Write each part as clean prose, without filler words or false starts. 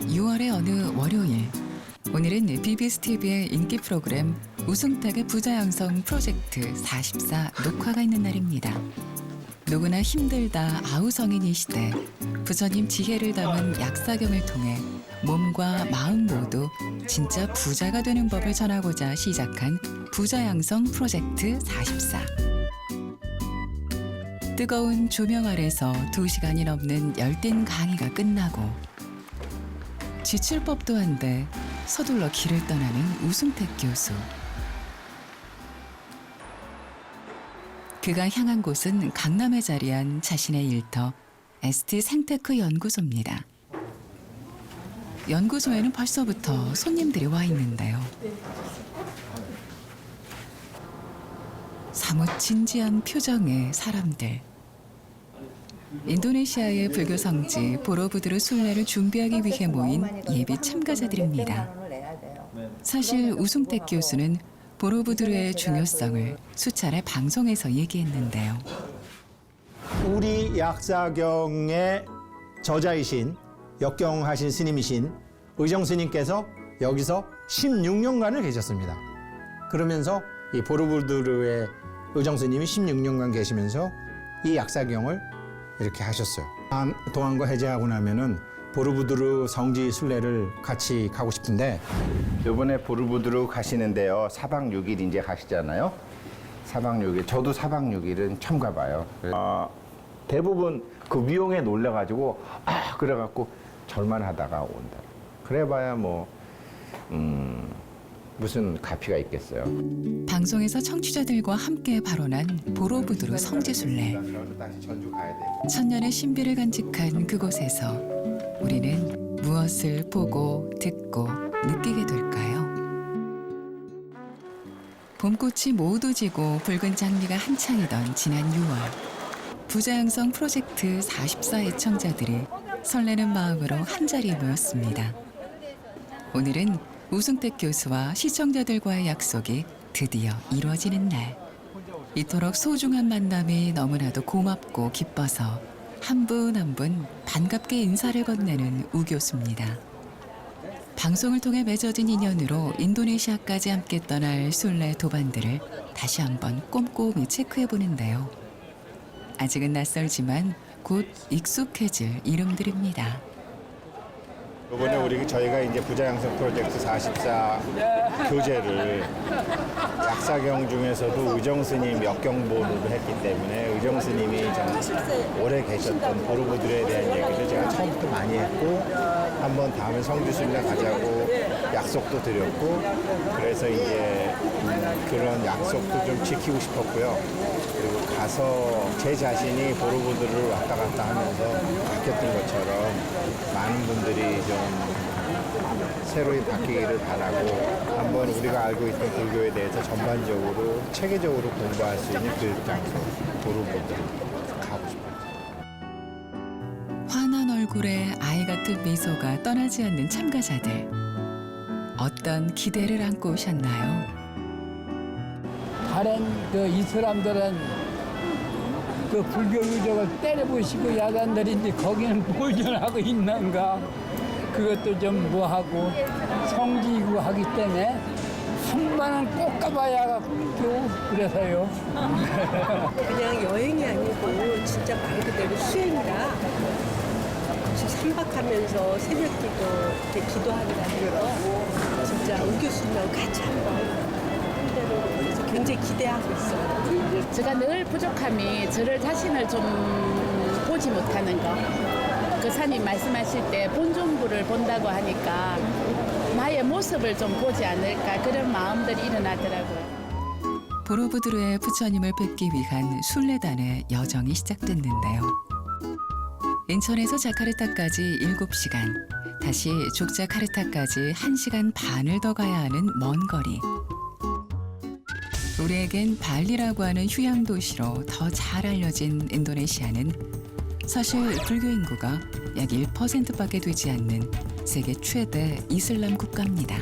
6월의 어느 월요일, 오늘은 BBS TV의 인기 프로그램 우승탁의 부자 양성 프로젝트 44 녹화가 있는 날입니다. 누구나 힘들다 아우성인이 시대, 부처님 지혜를 담은 약사경을 통해 몸과 마음 모두 진짜 부자가 되는 법을 전하고자 시작한 부자 양성 프로젝트 44. 뜨거운 조명 아래서 2시간이 넘는 열띤 강의가 끝나고 지칠 법도 한데 서둘러 길을 떠나는 우승택 교수. 그가 향한 곳은 강남에 자리한 자신의 일터 ST 생테크 연구소입니다. 연구소에는 벌써부터 손님들이 와 있는데요. 사뭇 진지한 표정의 사람들. 인도네시아의 불교 성지 보로부두르 순례를 준비하기 위해 모인 예비 참가자들입니다. 사실 우승택 교수는 보로부두르의 중요성을 수차례 방송에서 얘기했는데요. 우리 약사경의 저자이신 역경하신 스님이신 의정 스님께서 여기서 16년간을 계셨습니다. 그러면서 이 보로부두르의 의정 스님이 16년간 계시면서 이 약사경을 이렇게 하셨어요. 도안과 해제하고 나면은 보로부두르 성지 순례를 같이 가고 싶은데 이번에 보로부두르 가시는데요. 4박 6일 이제 가시잖아요. 4박 6일. 저도 4박 6일은 처음 가봐요. 대부분 그 위용에 놀래가지고 그래갖고 절만 하다가 온다. 그래봐야 뭐 무슨 가피가 있겠어요. 방송에서 청취자들과 함께 발언한 보로부두르 성지순례. 다시 전주 가야 돼. 천년의 신비를 간직한 그곳에서 우리는 무엇을 보고 듣고 느끼게 될까요? 봄꽃이 모두 지고 붉은 장미가 한창이던 지난 6월, 부자양성 프로젝트 44 애청자들이 설레는 마음으로 한자리에 모였습니다. 오늘은 우승택 교수와 시청자들과의 약속이 드디어 이루어지는 날. 이토록 소중한 만남이 너무나도 고맙고 기뻐서 한 분 한 분 반갑게 인사를 건네는 우 교수입니다. 방송을 통해 맺어진 인연으로 인도네시아까지 함께 떠날 순례 도반들을 다시 한번 꼼꼼히 체크해 보는데요. 아직은 낯설지만 곧 익숙해질 이름들입니다. 이번에 저희가 이제 부자양성 프로젝트 44 교재를 약사경 중에서도 의정 스님 역경본으로 했기 때문에 의정 스님이 좀 오래 계셨던 보로부두르에 대한 얘기를 제가 처음부터 많이 했고 한번 다음에 성지순례 가자고 약속도 드렸고 그래서 이제 그런 약속도 좀 지키고 싶었고요. 그리고 가서 제 자신이 보로부두르를 왔다 갔다 하면서 바뀌었던 것처럼 많은 분들이 좀 새로이 바뀌기를 바라고 한번 우리가 알고 있던 불교에 대해서 전반적으로 체계적으로 공부할 수 있는 그 장소 보로부두르 가고 싶어요. 환한 얼굴에 아이 같은 미소가 떠나지 않는 참가자들. 어떤 기대를 안고 오셨나요? 다른 이 사람들은 그 불교 의적을 때려부시고 야단들인데 거기는 뭘 전하고 있는가 그것도 좀 뭐하고 성지이고 하기 때문에 한 번은 꼭 가봐야 그래서요. 그냥 여행이 아니고 진짜 말 그대로 수행이라 3박하면서 새벽기도 이렇게 기도한다는 진짜 우 교수님하고 같이 한번 그래서 굉장히 기대하고 있어요. 제가 늘 부족함이 저를 자신을 좀 보지 못하는 거. 그 사님 말씀하실 때 본존부를 본다고 하니까 나의 모습을 좀 보지 않을까 그런 마음들이 일어나더라고요. 보로부두르의 부처님을 뵙기 위한 순례단의 여정이 시작됐는데요. 인천에서 자카르타까지 7시간, 다시 족자카르타까지 1시간 반을 더 가야 하는 먼 거리. 우리에겐 발리라고 하는 휴양 도시로 더 잘 알려진 인도네시아는 사실 불교 인구가 약 1%밖에 되지 않는 세계 최대 이슬람 국가입니다.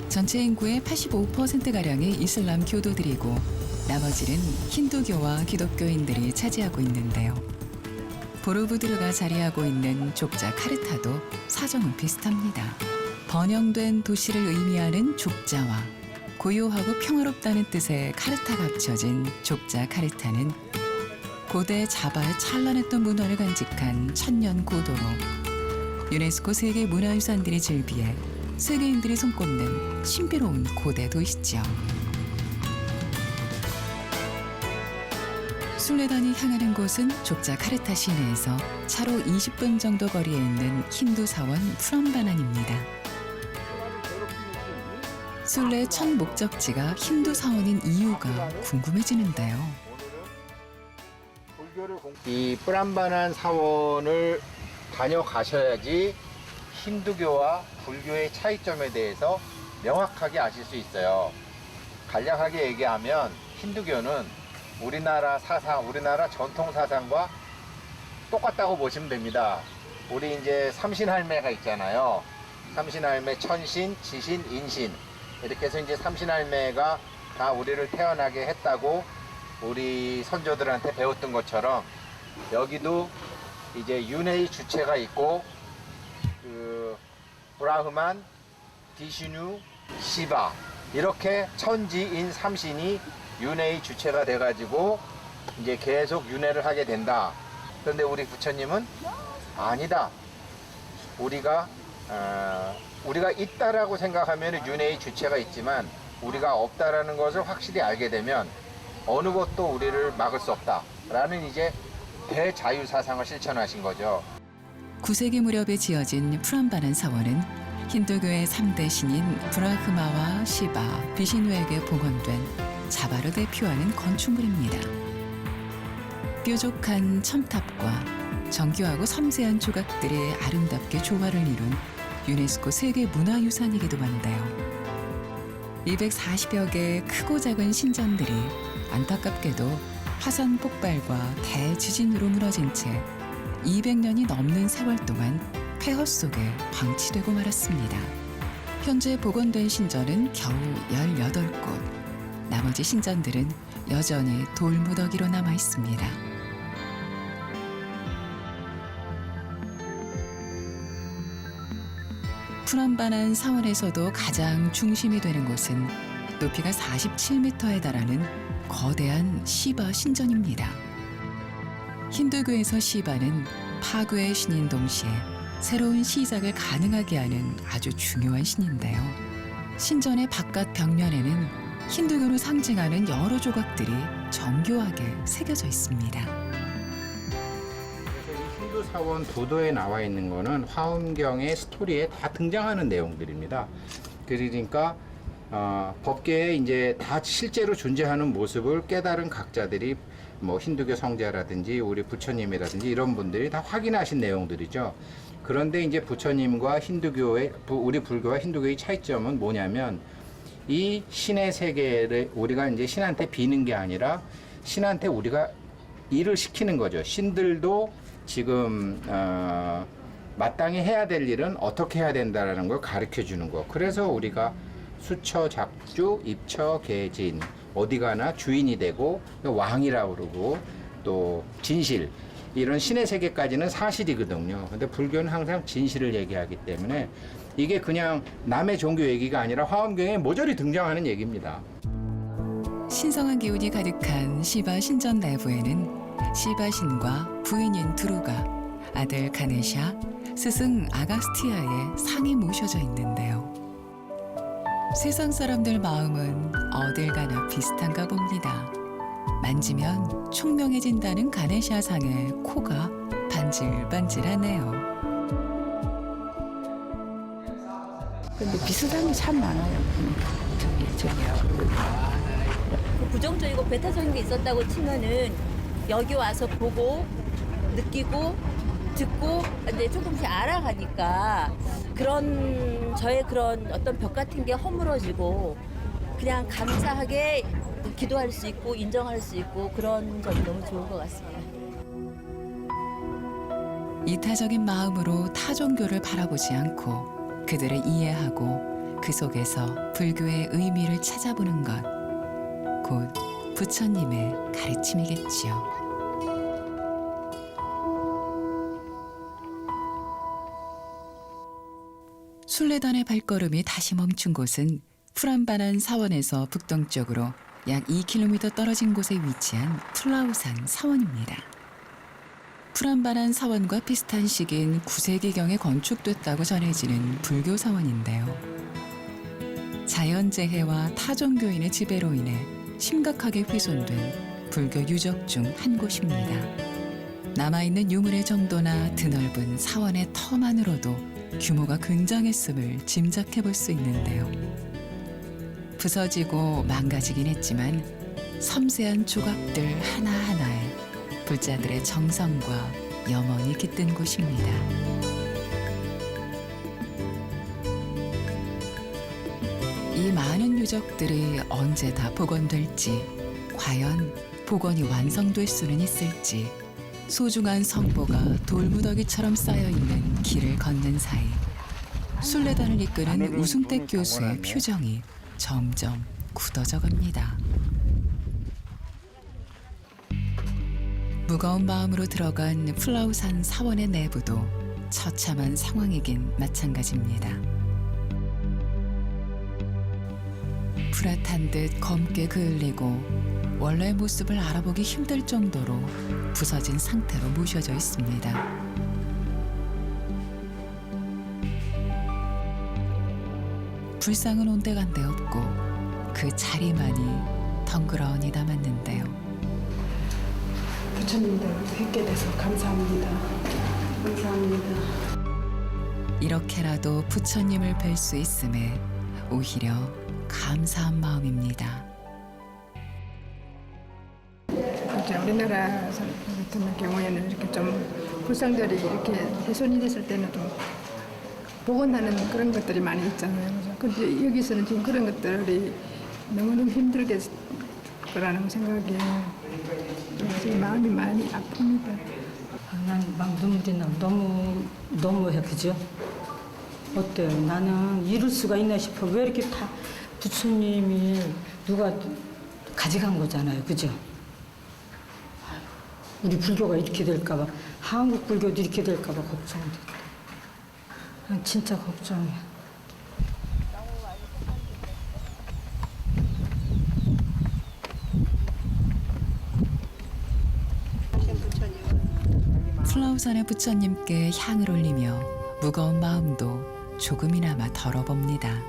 전체 인구의 85%가량이 이슬람 교도들이고 나머지는 힌두교와 기독교인들이 차지하고 있는데요. 보르부드르가 자리하고 있는 족자 카르타도 사정은 비슷합니다. 번영된 도시를 의미하는 족자와 고요하고 평화롭다는 뜻의 카르타가 합쳐진 족자 카르타는 고대 자바의 찬란했던 문화를 간직한 천년 고도로 유네스코 세계 문화유산들이 즐비해 세계인들이 손꼽는 신비로운 고대 도시죠. 순례단이 향하는 곳은 족자 카르타 시내에서 차로 20분 정도 거리에 있는 힌두 사원 프람바난입니다. 순례의 첫 목적지가 힌두 사원인 이유가 궁금해지는데요. 이 프람바난 사원을 다녀가셔야지 힌두교와 불교의 차이점에 대해서 명확하게 아실 수 있어요. 간략하게 얘기하면 힌두교는 우리나라 사상, 우리나라 전통 사상과 똑같다고 보시면 됩니다. 우리 이제 삼신할매가 있잖아요. 삼신할매, 천신, 지신, 인신. 이렇게 해서 이제 삼신할매가 다 우리를 태어나게 했다고 우리 선조들한테 배웠던 것처럼 여기도 이제 윤회의 주체가 있고 그 브라흐만, 비슈누, 시바 이렇게 천지인 삼신이 윤회의 주체가 돼가지고 이제 계속 윤회를 하게 된다. 그런데 우리 부처님은 아니다. 우리가 있다라고 생각하면 윤회의 주체가 있지만 우리가 없다라는 것을 확실히 알게 되면 어느 것도 우리를 막을 수 없다라는 이제 대자유 사상을 실천하신 거죠. 9세기 무렵에 지어진 프람바난 사원은 힌두교의 3대 신인 브라흐마와 시바, 비시누에게 봉헌된 자바를 대표하는 건축물입니다. 뾰족한 첨탑과 정교하고 섬세한 조각들이 아름답게 조화를 이룬 유네스코 세계 문화유산이기도 한데요. 240여 개의 크고 작은 신전들이 안타깝게도 화산 폭발과 대지진으로 무너진 채 200년이 넘는 세월 동안 폐허 속에 방치되고 말았습니다. 현재 복원된 신전은 겨우 18곳. 나머지 신전들은 여전히 돌무더기로 남아 있습니다. 프람바난 사원에서도 가장 중심이 되는 곳은 높이가 47m에 달하는 거대한 시바 신전입니다. 힌두교에서 시바는 파괴의 신인 동시에 새로운 시작을 가능하게 하는 아주 중요한 신인데요. 신전의 바깥 벽면에는 힌두교를 상징하는 여러 조각들이 정교하게 새겨져 있습니다. 힌두 사원 부도에 나와 있는 거는 화엄경의 스토리에 다 등장하는 내용들입니다. 그러니까 법계에 이제 다 실제로 존재하는 모습을 깨달은 각자들이 뭐 힌두교 성자라든지 우리 부처님이라든지 이런 분들이 다 확인하신 내용들이죠. 그런데 이제 부처님과 힌두교의 우리 불교와 힌두교의 차이점은 뭐냐면 이 신의 세계를 우리가 이제 신한테 비는 게 아니라 신한테 우리가 일을 시키는 거죠. 신들도 지금 마땅히 해야 될 일은 어떻게 해야 된다라는 걸 가르쳐 주는 거. 그래서 우리가 수처, 작주, 입처, 계진 어디 가나 주인이 되고 왕이라고 그러고 또 진실 이런 신의 세계까지는 사실이거든요. 근데 불교는 항상 진실을 얘기하기 때문에 이게 그냥 남의 종교 얘기가 아니라 화엄경에 모조리 등장하는 얘기입니다. 신성한 기운이 가득한 시바 신전 내부에는 시바 신과 부인인 두루가, 아들 가네샤, 스승 아가스티아의 상이 모셔져 있는데요. 세상 사람들 마음은 어딜 가나 비슷한가 봅니다. 만지면 총명해진다는 가네샤 상의 코가 반질반질하네요. 근데 비슷한 게 참 많아요. 저기하고. 부정적이고 배타적인 게 있었다고 치면은 여기 와서 보고 느끼고 듣고 이제 조금씩 알아가니까 그런 저의 그런 어떤 벽 같은 게 허물어지고 그냥 감사하게 기도할 수 있고 인정할 수 있고 그런 점이 너무 좋은 것 같습니다. 이타적인 마음으로 타 종교를 바라보지 않고 그들을 이해하고 그 속에서 불교의 의미를 찾아보는 것, 곧 부처님의 가르침이겠지요. 순례단의 발걸음이 다시 멈춘 곳은 프란바난 사원에서 북동쪽으로 약 2km 떨어진 곳에 위치한 플라우산 사원입니다. 프란바난 사원과 비슷한 시기인 9세기경에 건축됐다고 전해지는 불교 사원인데요. 자연재해와 타종교인의 지배로 인해 심각하게 훼손된 불교 유적 중 한 곳입니다. 남아있는 유물의 정도나 드넓은 사원의 터만으로도 규모가 굉장했음을 짐작해 볼 수 있는데요. 부서지고 망가지긴 했지만 섬세한 조각들 하나하나에 불자들의 정성과 염원이 깃든 곳입니다. 이 많은 유적들이 언제 다 복원될지, 과연 복원이 완성될 수는 있을지, 소중한 성보가 돌무더기처럼 쌓여있는 길을 걷는 사이 순례단을 이끄는 우승택 교수의 표정이 점점 굳어져 갑니다. 무거운 마음으로 들어간 플라우산 사원의 내부도 처참한 상황이긴 마찬가지입니다. 불앗한 듯 검게 그을리고 원래 모습을 알아보기 힘들 정도로 부서진 상태로 모셔져 있습니다. 불상은 온데간데 없고 그 자리만이 덩그러니 남았는데요. 부처님들 뵙게 돼서 감사합니다. 감사합니다. 이렇게라도 부처님을 뵐 수 있음에 오히려 감사한 마음입니다. 이제 우리나라 같은 경우에는 이렇게 좀 불상들이 이렇게 훼손이 됐을 때는 좀 복원하는 그런 것들이 많이 있잖아요. 근데 여기서는 지금 그런 것들이 너무너무 힘들게 거라는 생각에 제 마음이 많이 아픕니다. 난 막 눈물이 나. 너무해, 그죠? 어때요? 나는 이룰 수가 있나 싶어. 왜 이렇게 다 부처님이 누가 가져간 거잖아요, 그죠? 우리 불교가 이렇게 될까봐, 한국 불교도 이렇게 될까봐 걱정돼. 난 진짜 걱정해. 플라우산의 부처님께 향을 올리며 무거운 마음도 조금이나마 덜어봅니다.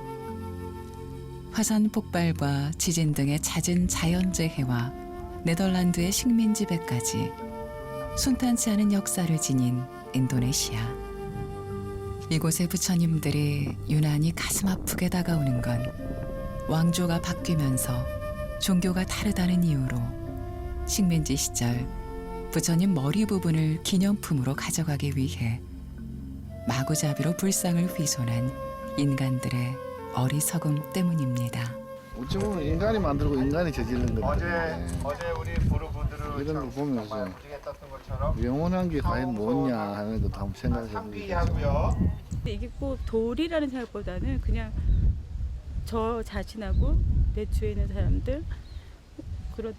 화산 폭발과 지진 등의 잦은 자연재해와 네덜란드의 식민 지배까지 순탄치 않은 역사를 지닌 인도네시아. 이곳의 부처님들이 유난히 가슴 아프게 다가오는 건 왕조가 바뀌면서 종교가 다르다는 이유로 식민지 시절 부처님 머리 부분을 기념품으로 가져가기 위해 마구잡이로 불상을 훼손한 인간들의 어리석음 때문입니다. 어찌 보면 인간이 만들고 인간이 저지른 건데 어제 우리 보르부드르 이런 거 보면서 영원한 게 과연 뭐냐 하는 것도 한번 생각해 보게 되죠. 이게 꼭 돌이라는 생각보다는 그냥 저 자신하고 내 주위에 있는 사람들 그렇게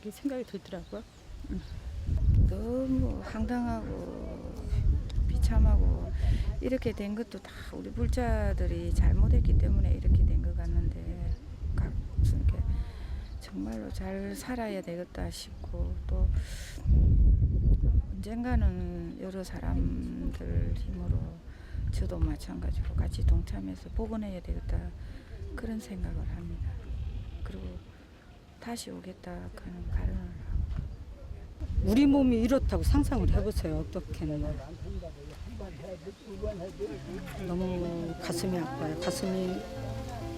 생각이 들더라고요. 너무 황당하고 비참하고 이렇게 된 것도 다 우리 불자들이 잘못했기 때문에 이렇게 된 것 같는데 이렇게 정말로 잘 살아야 되겠다 싶고 또 언젠가는 여러 사람들 힘으로 저도 마찬가지로 같이 동참해서 복원해야 되겠다 그런 생각을 합니다. 그리고 다시 오겠다 하는 발언을 하고 우리 몸이 이렇다고 상상을 해보세요. 어떻게는 너무 가슴이 아파요. 가슴이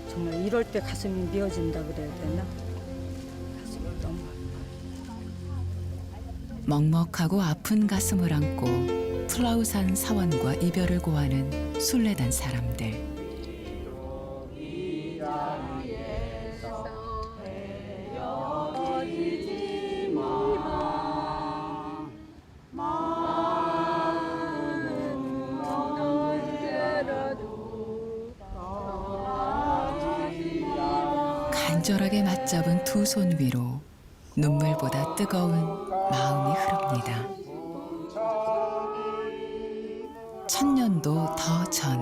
정말 이럴 때 가슴이 미어진다 그래야 되나? 가슴이 너무 먹먹하고 아픈 가슴을 안고 플라우산 사원과 이별을 고하는 순례단 사람들. 간절하게 맞잡은 두 손 위로 눈물보다 뜨거운 마음이 흐릅니다. 천년도 더 전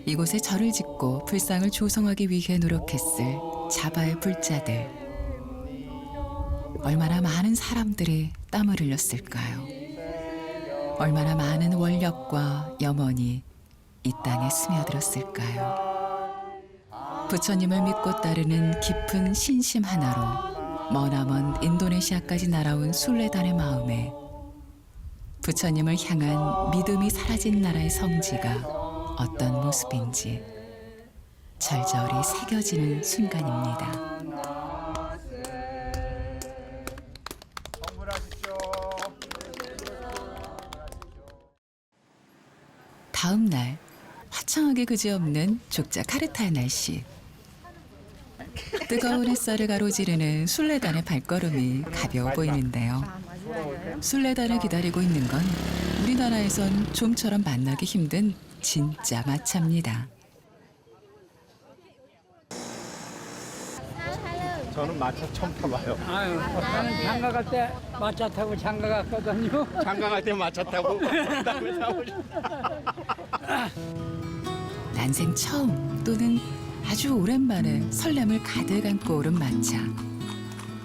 이곳에 절을 짓고 불상을 조성하기 위해 노력했을 자바의 불자들. 얼마나 많은 사람들이 땀을 흘렸을까요? 얼마나 많은 원력과 염원이 이 땅에 스며들었을까요? 부처님을 믿고 따르는 깊은 신심 하나로 머나먼 인도네시아까지 날아온 순례단의 마음에 부처님을 향한 믿음이 사라진 나라의 성지가 어떤 모습인지 절절히 새겨지는 순간입니다. 다음 날 화창하게 그지없는 족자카르타의 날씨. 뜨거운 햇살을 가로지르는 순례단의 발걸음이 가벼워 보이는데요. 순례단을 기다리고 있는 건 우리나라에선 좀처럼 만나기 힘든 진짜 마차입니다. 저는 마차 처음 타봐요. 아유, 나는 장가 갈 때 마차 타고 장가 갔거든요. 장가 갈 때 마차 타고 그다음에 타보죠. 난생 처음 또는 아주 오랜만에 설렘을 가득 안고 오른 마차.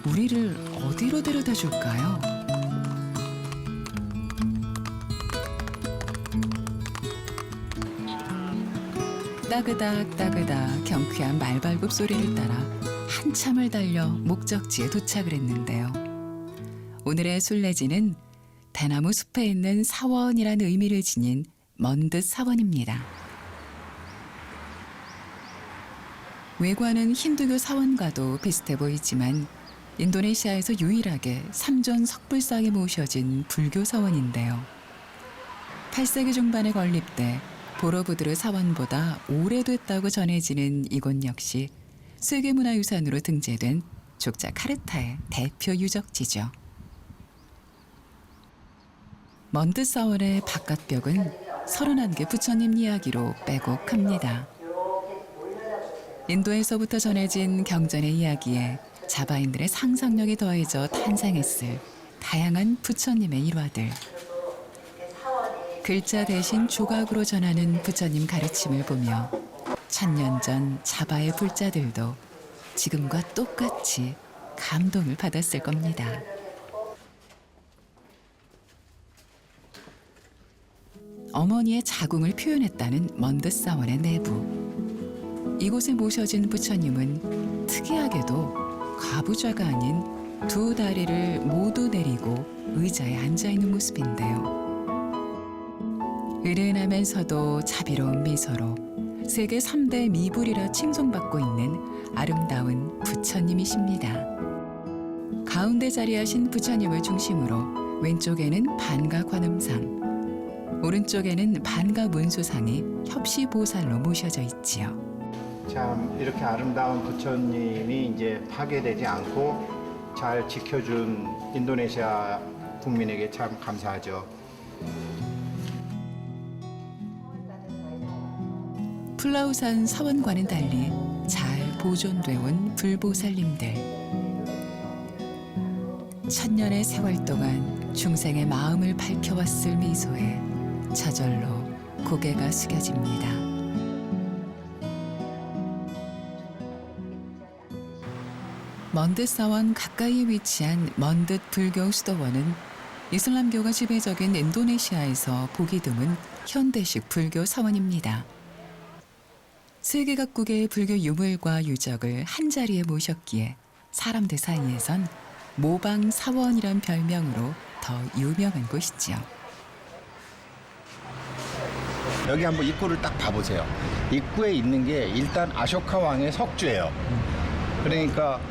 우리를 어디로 데려다 줄까요? 따그닥 따그닥 경쾌한 말발굽 소리를 따라 한참을 달려 목적지에 도착을 했는데요. 오늘의 순례지는 대나무 숲에 있는 사원이라는 의미를 지닌 먼듯 사원입니다. 외관은 힌두교 사원과도 비슷해 보이지만 인도네시아에서 유일하게 삼존 석불상에 모셔진 불교 사원인데요. 8세기 중반에 건립돼 보로부드르 사원보다 오래됐다고 전해지는 이곳 역시 세계문화유산으로 등재된 족자카르타의 대표 유적지죠. 먼듯 사원의 바깥벽은 31개 부처님 이야기로 빼곡합니다. 인도에서부터 전해진 경전의 이야기에 자바인들의 상상력이 더해져 탄생했을 다양한 부처님의 일화들. 글자 대신 조각으로 전하는 부처님 가르침을 보며 1000년 전 자바의 불자들도 지금과 똑같이 감동을 받았을 겁니다. 어머니의 자궁을 표현했다는 먼듯 사원의 내부. 이곳에 모셔진 부처님은 특이하게도 가부좌가 아닌 두 다리를 모두 내리고 의자에 앉아있는 모습인데요. 으른하면서도 자비로운 미소로 세계 3대 미불이라 칭송받고 있는 아름다운 부처님이십니다. 가운데 자리하신 부처님을 중심으로 왼쪽에는 반가 관음상, 오른쪽에는 반가 문수상이 협시보살로 모셔져 있지요. 참 이렇게 아름다운 부처님이 이제 파괴되지 않고 잘 지켜준 인도네시아 국민에게 참 감사하죠. 플라우산 사원과는 달리 잘 보존돼 온 불보살님들. 1000년의 세월 동안 중생의 마음을 밝혀왔을 미소에 저절로 고개가 숙여집니다. 먼듯 사원 가까이에 위치한 먼듯 불교 수도원은 이슬람교가 지배적인 인도네시아에서 보기 드문 현대식 불교 사원입니다. 세계 각국의 불교 유물과 유적을 한자리에 모셨기에 사람들 사이에선 모방 사원이란 별명으로 더 유명한 곳이지요. 여기 한번 입구를 딱 봐보세요. 입구에 있는 게 일단 아쇼카 왕의 석주예요. 그러니까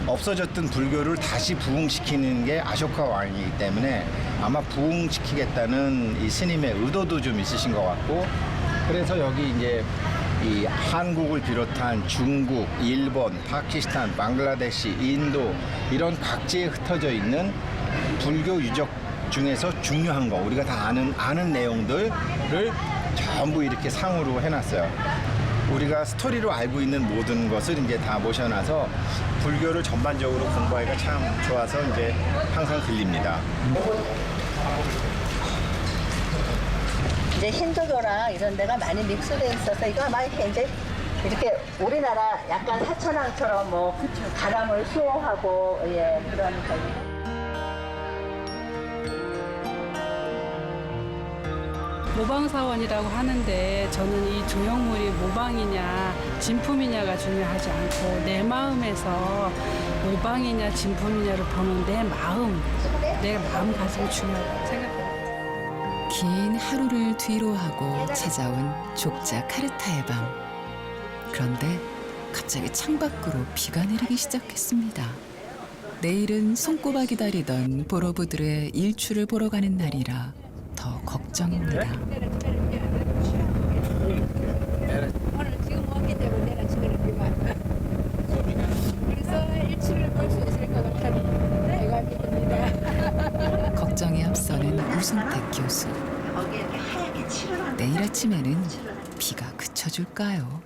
없어졌던 불교를 다시 부흥시키는 게 아쇼카 왕이기 때문에 아마 부흥시키겠다는 이 스님의 의도도 좀 있으신 것 같고, 그래서 여기 이제 이 한국을 비롯한 중국, 일본, 파키스탄, 방글라데시, 인도 이런 각지에 흩어져 있는 불교 유적 중에서 중요한 거, 우리가 다 아는 내용들을 전부 이렇게 상으로 해놨어요. 우리가 스토리로 알고 있는 모든 것을 이제 다 모셔놔서 불교를 전반적으로 공부하기가 참 좋아서 이제 항상 들립니다. 이제 힌두교랑 이런 데가 많이 믹스돼 있어서 이거 아마 이렇게 우리나라 약간 사천왕처럼 뭐 바람을 수호하고 예 그런 거예요. 모방사원이라고 하는데 저는 이 조형물이 모방이냐 진품이냐가 중요하지 않고 내 마음에서 모방이냐 진품이냐를 보는 내 마음가짐이 중요하다고 생각해요. 긴 하루를 뒤로 하고 찾아온 족자 카르타의 밤. 그런데 갑자기 창밖으로 비가 내리기 시작했습니다. 내일은 손꼽아 기다리던 보로부드르의 일출을 보러 가는 날이라 더 걱정입니다. 오늘 지금 왔기 때문에 내가 지금 그래서 일출을 볼 수 있을 것 같다는 내가 믿습니다. 걱정에 앞서는 우순택 교수. 내일 아침에는 비가 그쳐줄까요?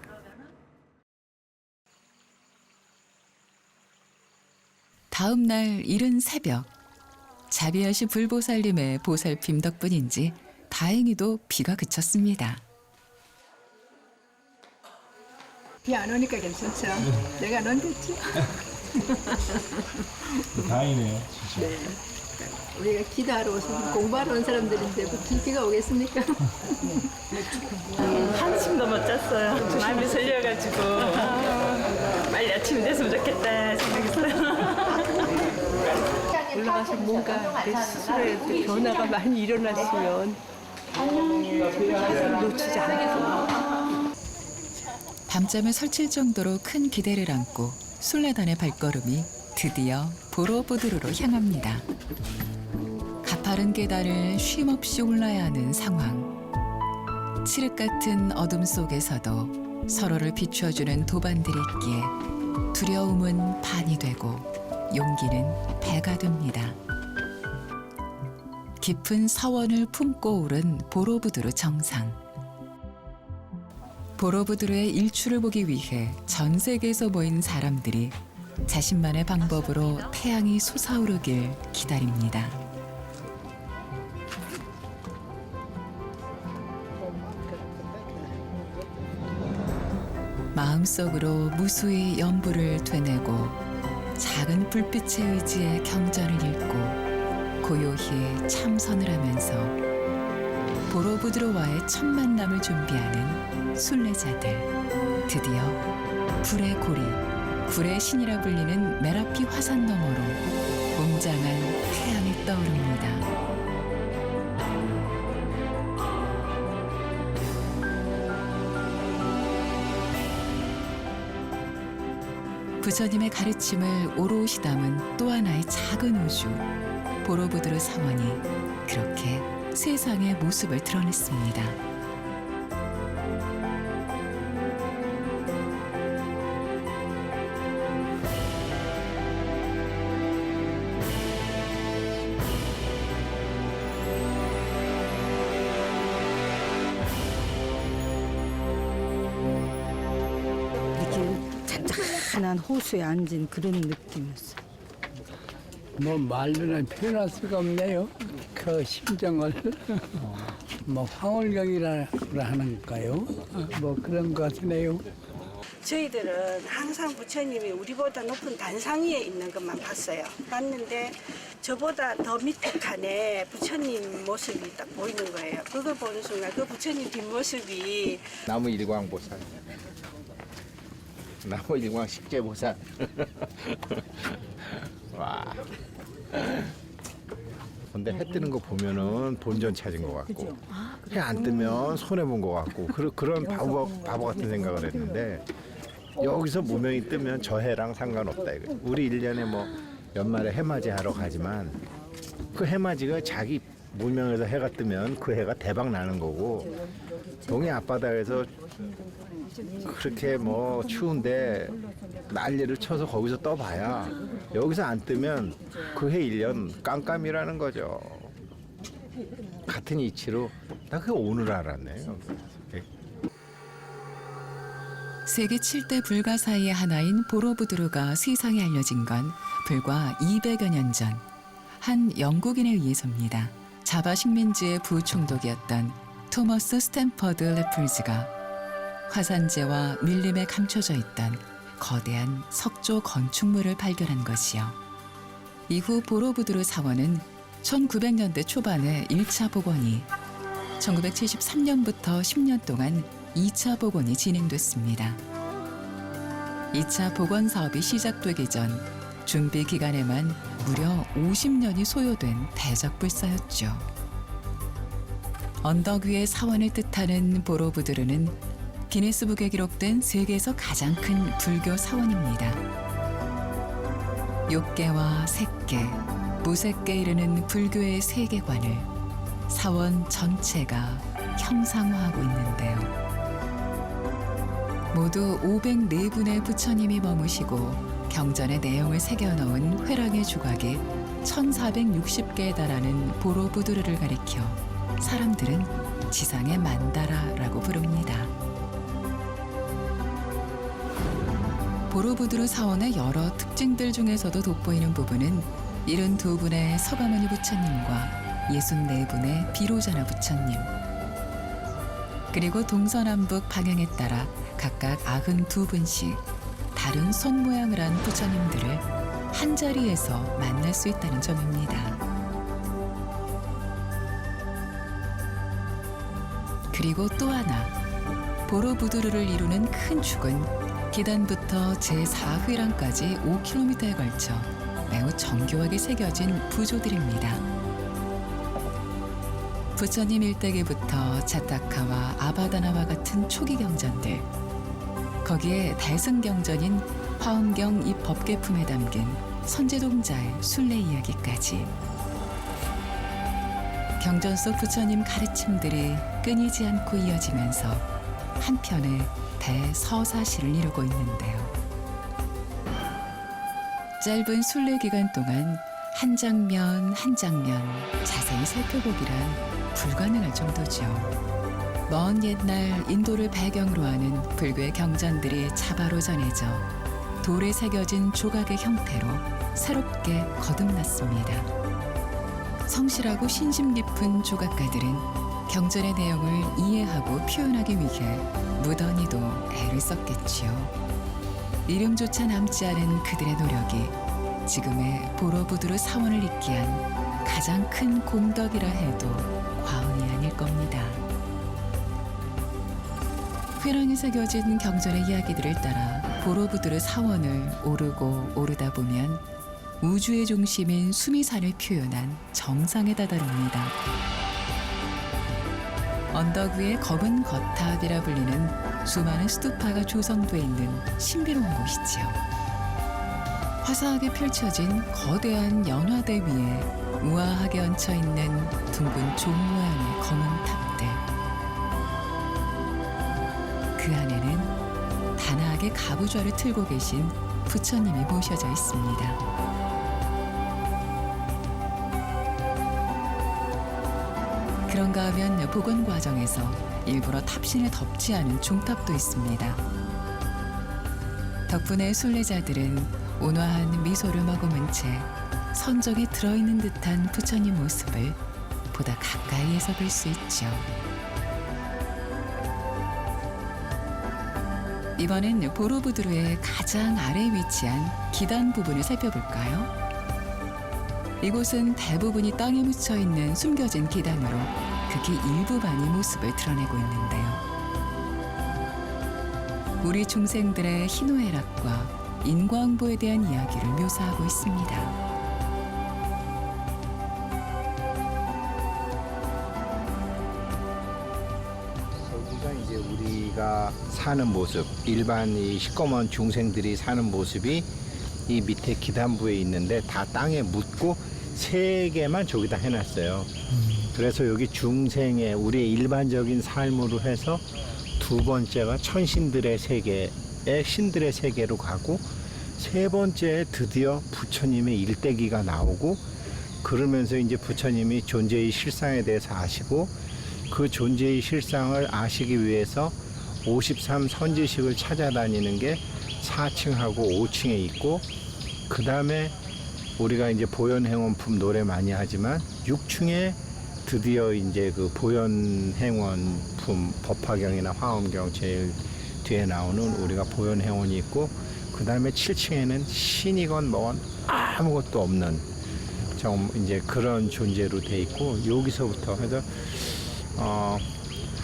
다음 날 이른 새벽, 자비하시 불보살님의 보살핌 덕분인지 다행히도 비가 그쳤습니다. 비 안 오니까 괜찮죠? 내가 넌댔지? 다행이네요, 진짜. 네. 우리가 기도하러 오서 공부하러 온 사람들인데 뭐 비가 오겠습니까? 한숨도 못 잤어요. 마음이 설려가지고 빨리 아침이 됐으면 좋겠다 생각했어요. 올라가서 뭔가 내 스스로의 변화가 많이 일어났으면 놓치지 않고. 밤잠을 설칠 정도로 큰 기대를 안고 순례단의 발걸음이 드디어 보로부드르로 향합니다. 가파른 계단을 쉼없이 올라야 하는 상황. 칠흑 같은 어둠 속에서도 서로를 비추어주는 도반들이 있기에 두려움은 반이 되고 용기는 배가 됩니다. 깊은 서원을 품고 오른 보로부드르 정상. 보로부드르의 일출을 보기 위해 전 세계에서 모인 사람들이 자신만의 방법으로 태양이 솟아오르길 기다립니다. 마음속으로 무수히 연부를 되뇌고 작은 불빛의 의지에 경전을 읽고 고요히 참선을 하면서 보로부드르와의 첫 만남을 준비하는 순례자들. 드디어 불의 고리, 불의 신이라 불리는 메라피 화산 너머로 웅장한 태양이 떠오릅니다. 부처님의 가르침을 오롯이 담은 또 하나의 작은 우주, 보로부드르 사원이 그렇게 세상의 모습을 드러냈습니다. 잔잔한 호수에 앉은 그런 느낌이었어요. 뭐 말로는 표현할 수가 없네요. 그 심정을 뭐 황홀경이라 하는가요? 뭐 그런 것 같으네요. 저희들은 항상 부처님이 우리보다 높은 단상 위에 있는 것만 봤어요. 봤는데 저보다 더 밑에 칸에 부처님 모습이 딱 보이는 거예요. 그걸 보는 순간 그 부처님 뒷모습이 나무 일광보살. 나무 일광 식재보살. 와. 근데 해 뜨는 거 보면은 본전 찾은 것 같고 해 안 뜨면 손해 본 것 같고 그런 바보 같은 생각을 했는데 여기서 무명이 뜨면 저 해랑 상관없다 이거. 우리 1년에 뭐 연말에 해맞이 하러 가지만 그 해맞이가 자기 무명에서 해가 뜨면 그 해가 대박 나는 거고 동해 앞바다에서 그렇게 뭐 추운데 난리를 쳐서 거기서 떠봐야 여기서 안 뜨면 그 해 1년 깜깜이라는 거죠. 같은 이치로 나 그게 오늘 알았네요. 세계 7대 불가 사이의 하나인 보로부드르가 세상에 알려진 건 불과 200여 년 전 한 영국인에 의해서입니다. 자바 식민지의 부총독이었던 토머스 스탠퍼드 래플즈가 화산재와 밀림에 감춰져 있던 거대한 석조 건축물을 발견한 것이요. 이후 보로부두르 사원은 1900년대 초반에 1차 복원이, 1973년부터 10년 동안 2차 복원이 진행됐습니다. 2차 복원 사업이 시작되기 전 준비 기간에만 무려 50년이 소요된 대적불사였죠. 언덕 위의 사원을 뜻하는 보로부두르는 기네스북에 기록된 세계에서 가장 큰 불교 사원입니다. 6개와 색계, 무색계에 이르는 불교의 세계관을 사원 전체가 형상화하고 있는데요. 모두 504분의 부처님이 머무시고 경전의 내용을 새겨넣은 회랑의 조각이 1460개에 달하는 보로부두르를 가리켜 사람들은 지상의 만다라라고 부릅니다. 보로부두르 사원의 여러 특징들 중에서도 돋보이는 부분은 72분의 서가모니 부처님과 64분의 비로자나 부처님, 그리고 동서남북 방향에 따라 각각 92분씩 다른 손 모양을 한 부처님들을 한 자리에서 만날 수 있다는 점입니다. 그리고 또 하나, 보로부두르를 이루는 큰 축은 기단부터 제4회랑까지 5km에 걸쳐 매우 정교하게 새겨진 부조들입니다. 부처님 일대기부터 자타카와 아바다나와 같은 초기 경전들, 거기에 대승경전인 화엄경 이 법계품에 담긴 선제동자의 순례 이야기까지, 경전 속 부처님 가르침들이 끊이지 않고 이어지면서 한편의 대서사시를 이루고 있는데요. 짧은 순례 기간 동안 한 장면 한 장면 자세히 살펴보기란 불가능할 정도죠. 먼 옛날 인도를 배경으로 하는 불교의 경전들이 자바로 전해져 돌에 새겨진 조각의 형태로 새롭게 거듭났습니다. 성실하고 신심 깊은 조각가들은 경전의 내용을 이해하고 표현하기 위해 무던히도 애를 썼겠지요. 이름조차 남지 않은 그들의 노력이 지금의 보로부두르 사원을 잇게 한 가장 큰 공덕이라 해도 과언이 아닐 겁니다. 회랑에 새겨진 경전의 이야기들을 따라 보로부두르 사원을 오르고 오르다 보면 우주의 중심인 수미산을 표현한 정상에 다다릅니다. 언덕 위에 검은 거탑이라 불리는 수많은 스투파가 조성돼 있는 신비로운 곳이지요. 화사하게 펼쳐진 거대한 연화대 위에 우아하게 얹혀있는 둥근 종 모양의 검은 탑들. 그 안에는 단아하게 가부좌를 틀고 계신 부처님이 모셔져 있습니다. 그런가 하면 복원 과정에서 일부러 탑신을 덮지 않은 종탑도 있습니다. 덕분에 순례자들은 온화한 미소를 머금은 채 선정에 들어있는 듯한 부처님 모습을 보다 가까이에서 볼 수 있죠. 이번엔 보로부두르의 가장 아래에 위치한 기단 부분을 살펴볼까요? 이곳은 대부분이 땅에 묻혀 있는 숨겨진 기단으로 극히 일부만이 모습을 드러내고 있는데요. 우리 중생들의 희노애락과 인과응보에 대한 이야기를 묘사하고 있습니다. 여기가 이제 우리가 사는 모습, 일반 이 시꺼먼 중생들이 사는 모습이 이 밑에 기단부에 있는데 다 땅에 묻고 세 개만 저기다 해놨어요. 그래서 여기 중생의 우리의 일반적인 삶으로 해서 두 번째가 천신들의 세계에 신들의 세계로 가고 세 번째에 드디어 부처님의 일대기가 나오고 그러면서 이제 부처님이 존재의 실상에 대해서 아시고 그 존재의 실상을 아시기 위해서 53 선지식을 찾아다니는 게 4층하고 5층에 있고 그 다음에 우리가 이제 보현행원품 노래 많이 하지만 6층에 드디어 이제 그 보현행원품 법화경이나 화엄경 제일 뒤에 나오는 우리가 보현행원이 있고 그 다음에 7층에는 신이건 뭐건 아무것도 없는 좀 이제 그런 존재로 돼 있고 여기서부터 해서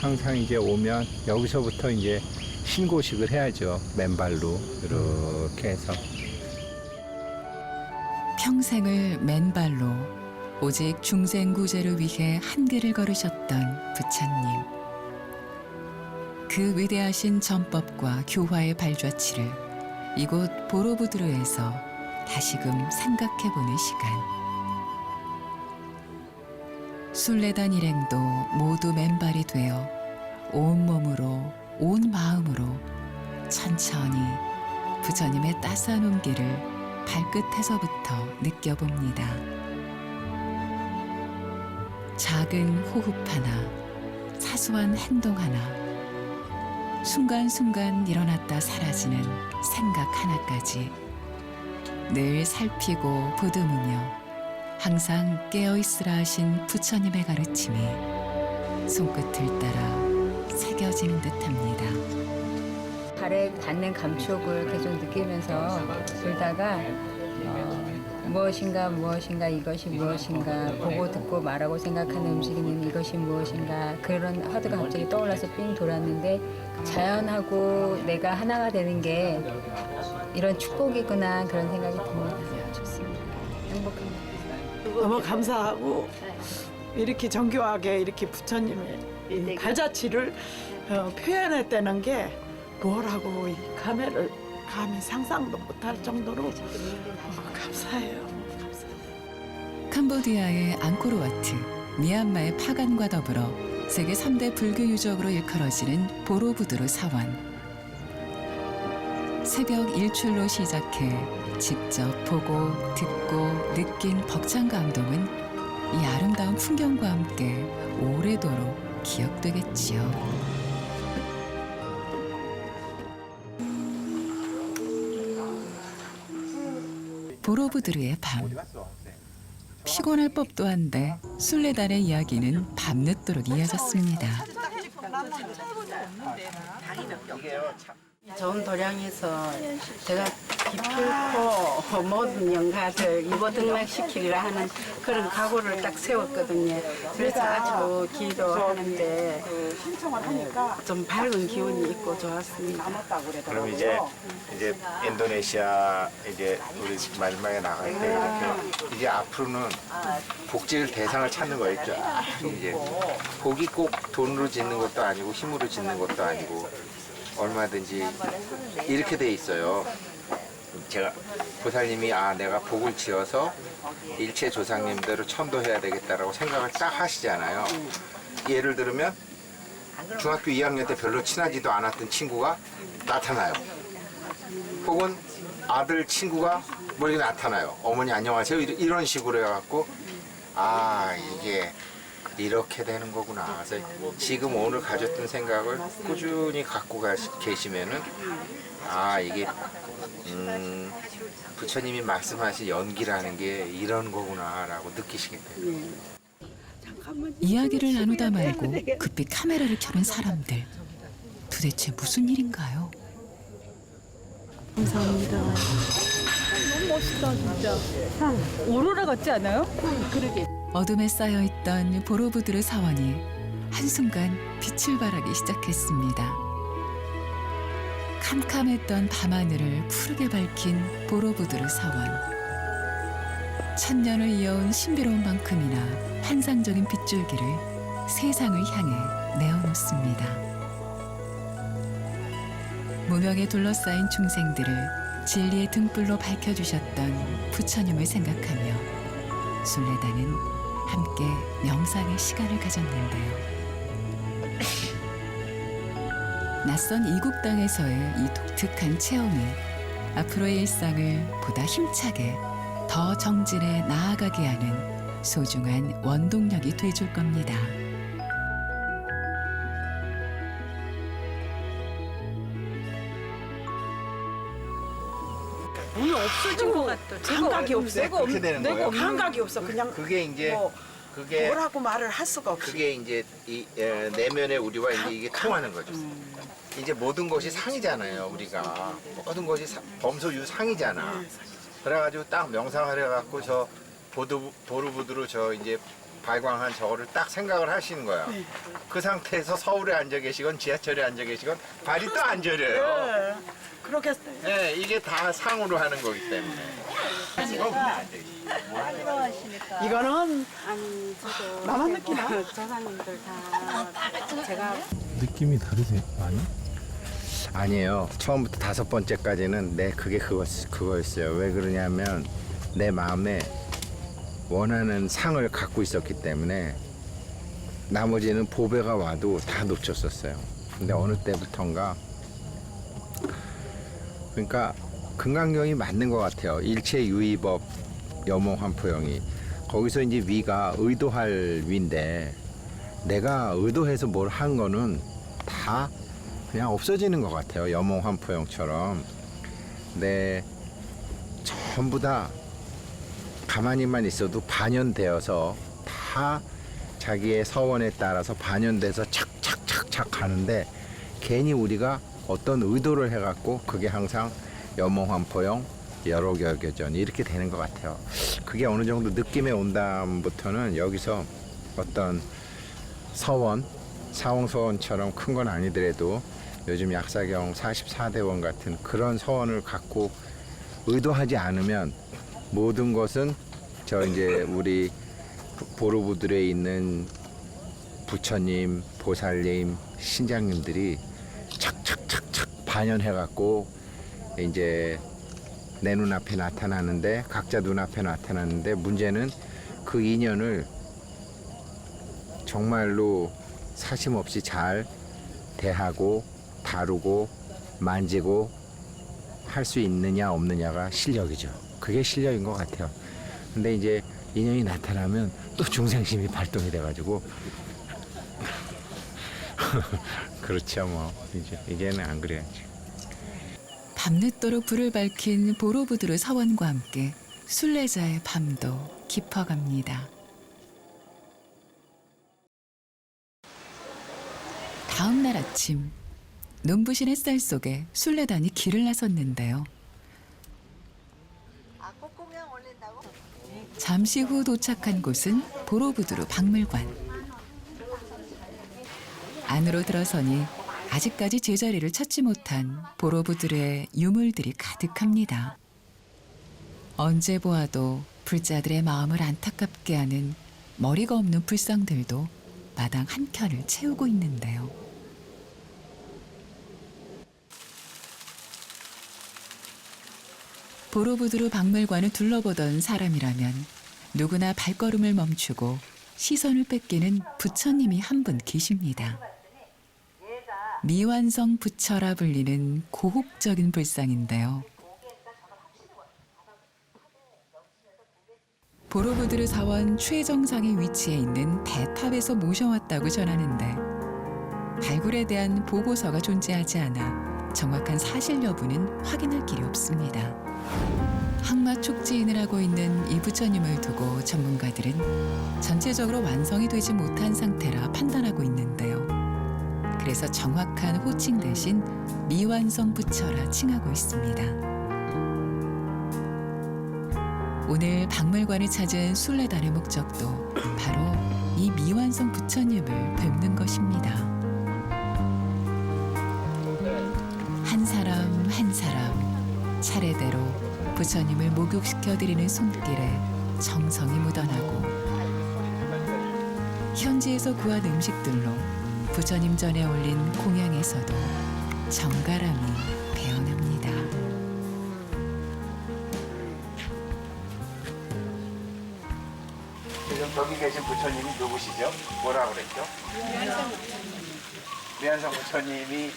항상 이제 오면 여기서부터 이제 신고식을 해야죠. 맨발로 이렇게 해서. 평생을 맨발로 오직 중생구제를 위해 한길을 걸으셨던 부처님. 그 위대하신 전법과 교화의 발자취를 이곳 보로부드르에서 다시금 생각해보는 시간. 순례단 일행도 모두 맨발이 되어 온몸으로 온 마음으로 천천히 부처님의 따스한 온기를 발끝에서부터 느껴봅니다. 작은 호흡 하나, 사소한 행동 하나, 순간순간 일어났다 사라지는 생각 하나까지 늘 살피고 보듬으며 항상 깨어있으라 하신 부처님의 가르침이 손끝을 따라 새겨지는 듯합니다. 발에 닿는 감촉을 계속 느끼면서 돌다가 무엇인가 이것이 무엇인가 보고 듣고 말하고 생각하는 음식이는 이것이 무엇인가 그런 화두가 갑자기 떠올라서 삥 돌았는데 자연하고 내가 하나가 되는 게 이런 축복이구나 그런 생각이 듭니다. 좋습니다. 행복합니다. 너무 감사하고 이렇게 정교하게 이렇게 부처님의 이 발자취를 표현했다는 게 뭐라고 이 감회를 감히 상상도 못할 정도로 감사해요. 캄보디아의 앙코르와트, 미얀마의 파간과 더불어 세계 3대 불교 유적으로 일컬어지는 보로부드르 사원. 새벽 일출로 시작해 직접 보고 듣고 느낀 벅찬 감동은 이 아름다운 풍경과 함께 오래도록 기억되겠지요. 보로부드르의 밤. 피곤할 법도 한데 순례단의 이야기는 밤늦도록 이어졌습니다. 좋은 도량에서 제가 기필코 모든 영가들 입어등락시키리라 하는 그런 각오를 딱 세웠거든요. 그래서 아주 기도하는데 좀 밝은 기운이 있고 좋았습니다. 그럼 이제 인도네시아 이제 우리 마지막에 나갈 때 이렇게 이제 앞으로는 복지를 대상을 찾는 거였죠. 이제 복이 꼭 돈으로 짓는 것도 아니고 힘으로 짓는 것도 아니고 얼마든지 이렇게 돼 있어요. 제가 보살님이 내가 복을 지어서 일체 조상님대로 천도해야 되겠다라고 생각을 딱 하시잖아요. 예를 들면 중학교 2학년 때 별로 친하지도 않았던 친구가 나타나요. 혹은 아들 친구가 멀리 나타나요. 어머니 안녕하세요. 이런 식으로 해갖고 이게 이렇게 되는 거구나. 그래서 지금 오늘 가졌던 생각을 꾸준히 갖고 계시면은 이게 부처님이 말씀하신 연기라는 게 이런 거구나라고 느끼시게 돼요. 이야기를 나누다 말고 급히 카메라를 켜는 사람들. 도대체 무슨 일인가요? 감사합니다. 너무 멋있다 진짜. 오로라 같지 않아요? 그러게. 어둠에 쌓여있던 보로부드르 사원이 한순간 빛을 발하기 시작했습니다. 캄캄했던 밤하늘을 푸르게 밝힌 보로부드르 사원. 천년을 이어온 신비로운 만큼이나 환상적인 빗줄기를 세상을 향해 내어놓습니다. 무명에 둘러싸인 중생들을 진리의 등불로 밝혀주셨던 부처님을 생각하며 순례단은 함께 명상의 시간을 가졌는데요. 낯선 이국 땅에서의 이 독특한 체험이 앞으로의 일상을 보다 힘차게 더 정진해 나아가게 하는 소중한 원동력이 돼줄 겁니다. 오늘 없어진 것 같아. 감각이 없어. 그렇게 되는 거예요. 감각이 없어. 그냥 그게 이제 그게 뭐라고 말을 할 수가 없이. 그게 이제 이 내면의 우리와 이제 이게 통하는 거죠. 이제 모든 것이 상이잖아요. 우리가 모든 것이 범소유상이잖아. 그래가지고 딱 명상을 해갖고 저 보르부드로 저 이제 발광한 저거를 딱 생각을 하시는 거야. 네. 그 상태에서 서울에 앉아 계시건 지하철에 앉아 계시건 발이 또 안 저려요. 네. 그렇게 네, 이게 다 상으로 하는 거기 때문에. 이거는 아니 저도 나만 느끼나? 조상님들 다 제가 느낌이 다르세요? 많이? 아니에요. 처음부터 5번째까지는 그게 그거였어요. 왜 그러냐면 내 마음에 원하는 상을 갖고 있었기 때문에 나머지는 보배가 와도 다 놓쳤었어요. 근데 어느 때부턴가 그러니까 금강경이 맞는 것 같아요. 일체유의법 여몽환포영이 거기서 이제 위가 의도할 위인데 내가 의도해서 뭘 한 거는 다 그냥 없어지는 것 같아요. 여몽환포영처럼. 근데 전부 다 가만히만 있어도 반연되어서 다 자기의 서원에 따라서 반연돼서 착착착착 가는데 괜히 우리가 어떤 의도를 해갖고 그게 항상 여몽환포영 여로결교전 이렇게 되는 것 같아요. 그게 어느 정도 느낌에 온 다음부터는 여기서 어떤 서원, 사홍서원처럼 큰 건 아니더라도 요즘 약사경 44대원 같은 그런 서원을 갖고 의도하지 않으면 모든 것은 저 이제 우리 보루부들에 있는 부처님, 보살님, 신장님들이 착착착착 반연해갖고 이제 내 눈앞에 나타나는데 각자 눈앞에 나타나는데 문제는 그 인연을 정말로 사심없이 잘 대하고 다루고 만지고 할 수 있느냐 없느냐가 실력이죠. 그게 실력인 것 같아요. 근데 이제 인연이 나타나면 또 중생심이 발동이 돼가지고 그렇죠 뭐 이제는 안 그래야지. 밤늦도록 불을 밝힌 보로부드르 서원과 함께 순례자의 밤도 깊어갑니다. 다음 날 아침 눈부신 햇살 속에 순례단이 길을 나섰는데요. 잠시 후 도착한 곳은 보로부드르 박물관. 안으로 들어서니 아직까지 제자리를 찾지 못한 보로부드르의 유물들이 가득합니다. 언제 보아도 불자들의 마음을 안타깝게 하는 머리가 없는 불상들도 마당 한켠을 채우고 있는데요. 보로부드르 박물관을 둘러보던 사람이라면 누구나 발걸음을 멈추고 시선을 뺏기는 부처님이 한 분 계십니다. 미완성 부처라 불리는 고혹적인 불상인데요. 보로부드르 사원 최정상에 위치해 있는 대탑에서 모셔왔다고 전하는데 발굴에 대한 보고서가 존재하지 않아 정확한 사실 여부는 확인할 길이 없습니다. 항마 촉지인을 하고 있는 이 부처님을 두고 전문가들은 전체적으로 완성이 되지 못한 상태라 판단하고 있는데요. 그래서 정확한 호칭 대신 미완성 부처라 칭하고 있습니다. 오늘 박물관을 찾은 순례단의 목적도 바로 이 미완성 부처님을 뵙는 것입니다. 한 사람 한 사람 차례대로 부처님을 목욕시켜드리는 손길에 정성이 묻어나고 현지에서 구한 음식들로 부처님 전에 올린 공양에서도 정갈함이 배어납니다. 지금 저기 계신 부처님이 누구시죠? 뭐라고 그랬죠? 미완성 미완성 부처님이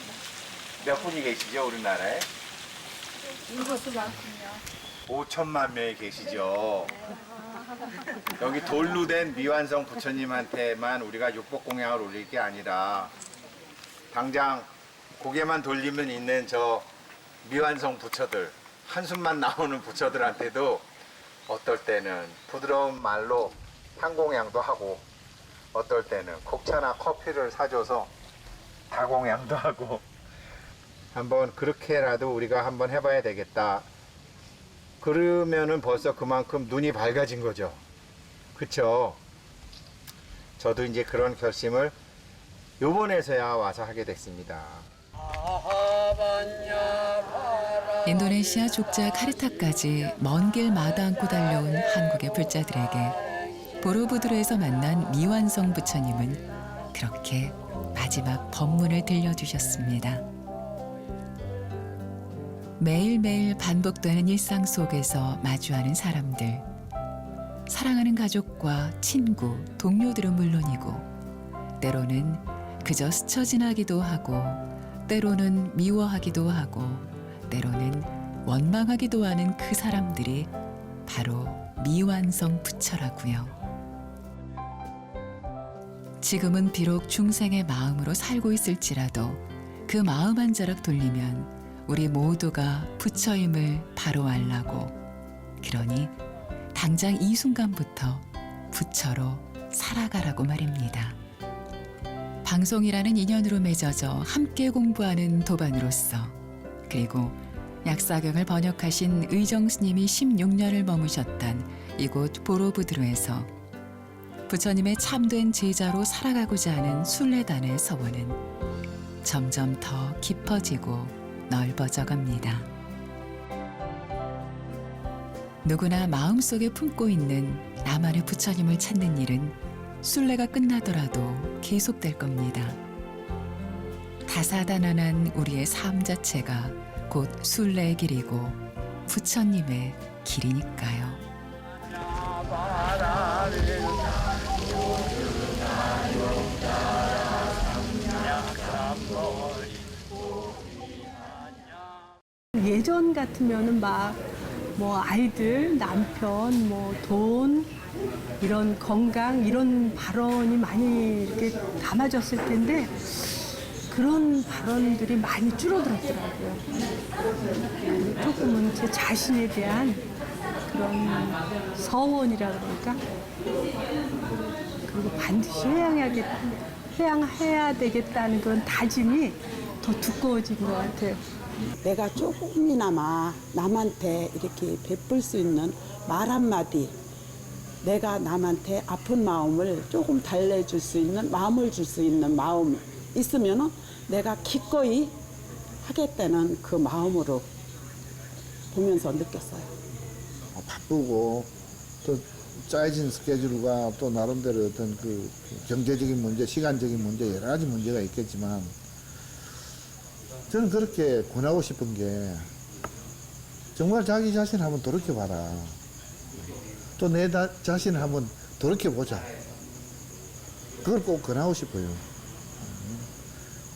몇 분이 계시죠, 우리나라에? 인구수 많군요. 5천만 명이 계시죠. 여기 돌로 된 미완성 부처님한테만 우리가 육복공양을 올릴 게 아니라 당장 고개만 돌리면 있는 저 미완성 부처들, 한숨만 나오는 부처들한테도 어떨 때는 부드러운 말로 상공양도 하고 어떨 때는 곡차나 커피를 사줘서 다공양도 하고 한번 그렇게라도 우리가 한번 해봐야 되겠다. 그러면은 벌써 그만큼 눈이 밝아진 거죠. 그쵸? 저도 이제 그런 결심을 요번에서야 와서 하게 됐습니다. 인도네시아 족자 카르타까지 먼 길 마다 않고 달려온 한국의 불자들에게 보로부두르에서 만난 미완성 부처님은 그렇게 마지막 법문을 들려주셨습니다. 매일매일 반복되는 일상 속에서 마주하는 사람들, 사랑하는 가족과 친구, 동료들은 물론이고 때로는 그저 스쳐 지나기도 하고 때로는 미워하기도 하고 때로는 원망하기도 하는 그 사람들이 바로 미완성 부처라고요. 지금은 비록 중생의 마음으로 살고 있을지라도 그 마음 한 자락 돌리면 우리 모두가 부처임을 바로 알라고. 그러니 당장 이 순간부터 부처로 살아가라고 말입니다. 방송이라는 인연으로 맺어져 함께 공부하는 도반으로서 그리고 약사경을 번역하신 의정 스님이 16년을 머무셨던 이곳 보로부두르에서 부처님의 참된 제자로 살아가고자 하는 순례단의 서원은 점점 더 깊어지고 넓어져 갑니다. 누구나 마음속에 품고 있는 나만의 부처님을 찾는 일은 순례가 끝나더라도 계속될 겁니다. 다사다난한 우리의 삶 자체가 곧 순례의 길이고 부처님의 길이니까요. 예전 같으면은 막 뭐 아이들, 남편, 뭐 돈, 이런 건강 이런 발언이 많이 이렇게 담아졌을 텐데 그런 발언들이 많이 줄어들었더라고요. 조금은 제 자신에 대한 그런 서원이라 그럴까? 그리고 반드시 해야 되겠다는 그런 다짐이 더 두꺼워진 것 같아요. 내가 조금이나마 남한테 이렇게 베풀 수 있는 말 한마디, 내가 남한테 아픈 마음을 조금 달래줄 수 있는, 마음을 줄 수 있는 마음 있으면은 내가 기꺼이 하겠다는 그 마음으로 보면서 느꼈어요. 바쁘고 또 짜여진 스케줄과 또 나름대로 어떤 그 경제적인 문제, 시간적인 문제, 여러 가지 문제가 있겠지만 저는 그렇게 권하고 싶은 게 정말 자기 자신을 한번 돌이켜봐라. 또 내 자신을 한번 돌이켜보자. 그걸 꼭 권하고 싶어요.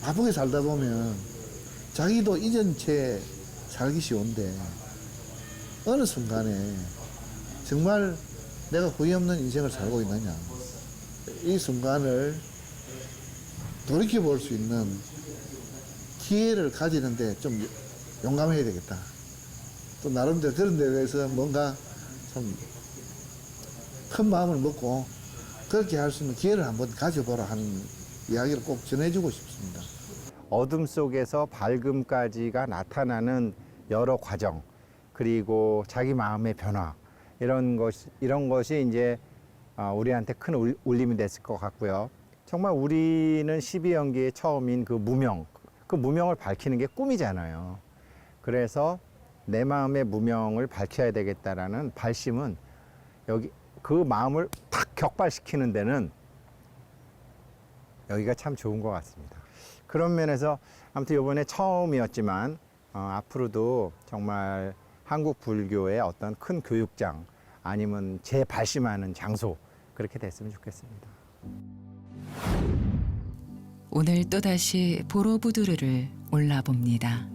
바쁘게 살다 보면 자기도 잊은 채 살기 쉬운데 어느 순간에 정말 내가 후회 없는 인생을 살고 있느냐. 이 순간을 돌이켜볼 수 있는 기회를 가지는데 좀 용감해야 되겠다. 또 나름대로 그런 데 대해서 뭔가 좀 큰 마음을 먹고 그렇게 할 수 있는 기회를 한번 가져보라 하는 이야기를 꼭 전해주고 싶습니다. 어둠 속에서 밝음까지가 나타나는 여러 과정, 그리고 자기 마음의 변화, 이런 것이 이제 우리한테 큰 울림이 됐을 것 같고요. 정말 우리는 12연기의 처음인 그 무명을 밝히는 게 꿈이잖아요. 그래서 내 마음의 무명을 밝혀야 되겠다라는 발심은 여기 그 마음을 탁 격발시키는 데는 여기가 참 좋은 것 같습니다. 그런 면에서 아무튼 이번에 처음이었지만 앞으로도 정말 한국 불교의 어떤 큰 교육장 아니면 재발심하는 장소 그렇게 됐으면 좋겠습니다. 오늘 또다시 보로부두르를 올라봅니다.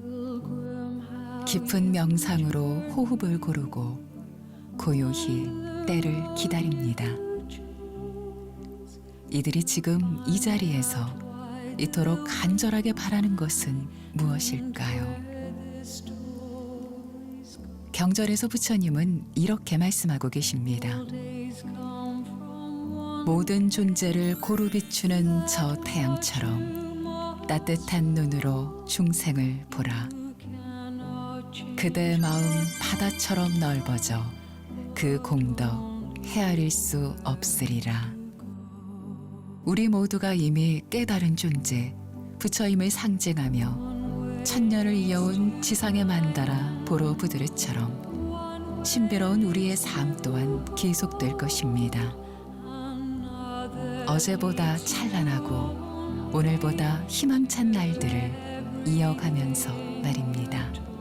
깊은 명상으로 호흡을 고르고 고요히 때를 기다립니다. 이들이 지금 이 자리에서 이토록 간절하게 바라는 것은 무엇일까요? 경전에서 부처님은 이렇게 말씀하고 계십니다. 모든 존재를 고루 비추는 저 태양처럼 따뜻한 눈으로 중생을 보라. 그대 마음 바다처럼 넓어져 그 공덕 헤아릴 수 없으리라. 우리 모두가 이미 깨달은 존재, 부처임을 상징하며 천년을 이어온 지상의 만다라 보로부드르처럼 신비로운 우리의 삶 또한 계속될 것입니다. 어제보다 찬란하고 오늘보다 희망찬 날들을 이어가면서 말입니다.